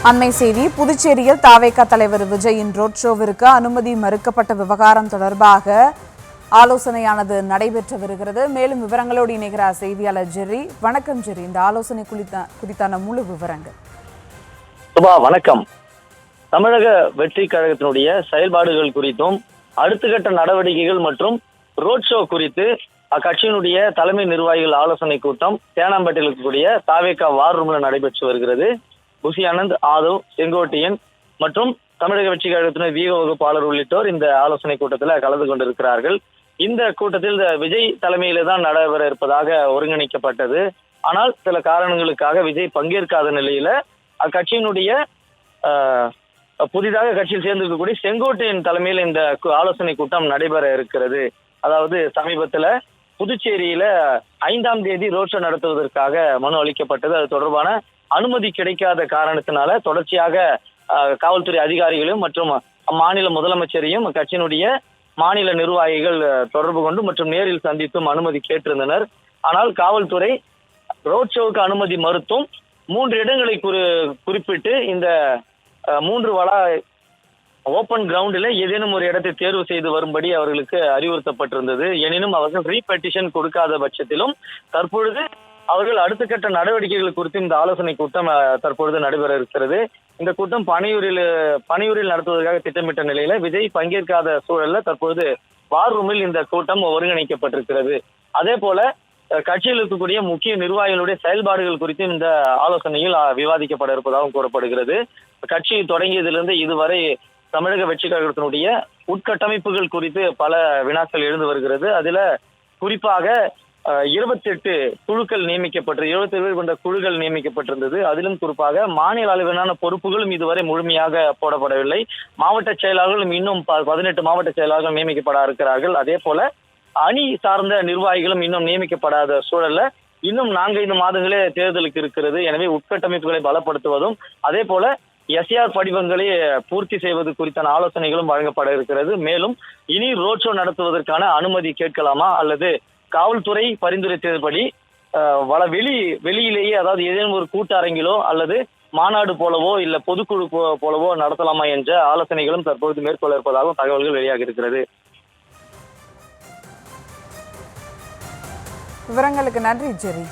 அண்மை செய்தி. புதுச்சேரியில் தாவேகா தலைவர் விஜயின் ரோட் ஷோவிற்கு அனுமதி மறுக்கப்பட்ட விவகாரம் தொடர்பாக ஆலோசனையானது நடைபெற்று வருகிறது. மேலும் விவரங்களோடு இணைகிறார் செய்தியாளர் ஜெர்ரி. வணக்கம் ஜெர்ரி, இந்த ஆலோசனை குறித்தான முழு விவரங்கள். வணக்கம். தமிழக வெற்றி கழகத்தினுடைய செயல்பாடுகள் குறித்தும் அடுத்த கட்ட நடவடிக்கைகள் மற்றும் ரோட் ஷோ குறித்து அக்கட்சியினுடைய தலைமை நிர்வாகிகள் ஆலோசனை கூட்டம் தேனாம்பேட்டையில் இருக்கக்கூடிய தாவேகா வார் ரூம்ல நடைபெற்று வருகிறது. புசி ஆனந்த், ஆதவ், செங்கோட்டையன் மற்றும் தமிழக வெற்றி கழகத்தினர் வீக வகுப்பாளர் உள்ளிட்டோர் இந்த ஆலோசனை கூட்டத்தில் கலந்து கொண்டிருக்கிறார்கள். இந்த கூட்டத்தில் விஜய் தலைமையில தான் நடைபெற இருப்பதாக ஒருங்கிணைக்கப்பட்டது. ஆனால் சில காரணங்களுக்காக விஜய் பங்கேற்காத நிலையில அக்கட்சியினுடைய புதிதாக கட்சியில் சேர்ந்திருக்கக்கூடிய செங்கோட்டையன் தலைமையில் இந்த ஆலோசனை கூட்டம் நடைபெற இருக்கிறது. அதாவது சமீபத்துல புதுச்சேரியில 5ஆம் தேதி ரோட் ஷோ நடத்துவதற்காக மனு அளிக்கப்பட்டது. அது தொடர்பான அனுமதி கிடைக்காத காரணத்தினால தொடர்ச்சியாக காவல்துறை அதிகாரிகளும் மற்றும் மாநில முதலமைச்சரையும் கட்சியினுடைய மாநில நிர்வாகிகள் தொடர்பு கொண்டு மற்றும் நேரில் சந்தித்தும் அனுமதி கேட்டிருந்தனர். ஆனால் காவல்துறை ரோட் ஷோவுக்கு அனுமதி மறுத்தும் 3 இடங்களை குறிப்பிட்டு இந்த 3 ஓப்பன் கிரவுண்டில் ஏதேனும் ஒரு இடத்தை தேர்வு செய்து வரும்படி அவர்களுக்கு அறிவுறுத்தப்பட்டிருந்தது. எனினும் அவர்கள் ரீபெட்டிஷன் கொடுக்காத பட்சத்திலும் தற்பொழுது அவர்கள் அடுத்த கட்ட நடவடிக்கைகள் குறித்து இந்த ஆலோசனை கூட்டம் தற்பொழுது நடைபெற இருக்கிறது. இந்த கூட்டம் பனையூரில் நடத்துவதற்காக திட்டமிட்ட நிலையில விஜய் பங்கேற்காத சூழல்ல தற்பொழுது வார் ரூமில் இந்த கூட்டம் ஒருங்கிணைக்கப்பட்டிருக்கிறது. அதே போல கட்சியில் இருக்கக்கூடிய முக்கிய நிர்வாகிகளுடைய செயல்பாடுகள் குறித்து இந்த ஆலோசனையில் விவாதிக்கப்பட இருப்பதாகவும் கூறப்படுகிறது. கட்சி தொடங்கியதிலிருந்து இதுவரை தமிழக வெற்றி கழகத்தினுடைய உட்கட்டமைப்புகள் குறித்து பல வினாக்கள் எழுந்து வருகிறது. அதுல குறிப்பாக 28 குழுக்கள் 27 பேர் கொண்ட குழுக்கள் நியமிக்கப்பட்டிருந்தது. அதிலும் குறிப்பாக மாநில அளவிலான பொறுப்புகளும் இதுவரை முழுமையாக போடப்படவில்லை. மாவட்ட செயலாளர்களும் இன்னும் 18 மாவட்ட செயலாளர்கள் நியமிக்கப்பட இருக்கிறார்கள். அதே போல அணி சார்ந்த நிர்வாகிகளும் இன்னும் நியமிக்கப்படாத சூழல்ல இன்னும் 4-5 மாதங்களே தேர்தலுக்கு இருக்கிறது. எனவே உட்கட்டமைப்புகளை பலப்படுத்துவதும் அதே போல எஸ்ஆர் படிவங்களை பூர்த்தி செய்வது குறித்தான ஆலோசனைகளும் வழங்கப்பட இருக்கிறது. மேலும் இனி ரோட் ஷோ நடத்துவதற்கான அனுமதி கேட்கலாமா அல்லது காவல்துறை பரிந்துரைத்தபடி வெளியிலேயே, அதாவது ஏதேனும் ஒரு கூட்டரங்கிலோ அல்லது மாநாடு போலவோ இல்ல பொதுக்குழு போலவோ நடத்தலாமா என்ற ஆலோசனைகளும் தற்போது மேற்கொள்ள இருப்பதாகவும் தகவல்கள் வெளியாகி இருக்கிறது. விவரங்களுக்கு நன்றி ஜெரி.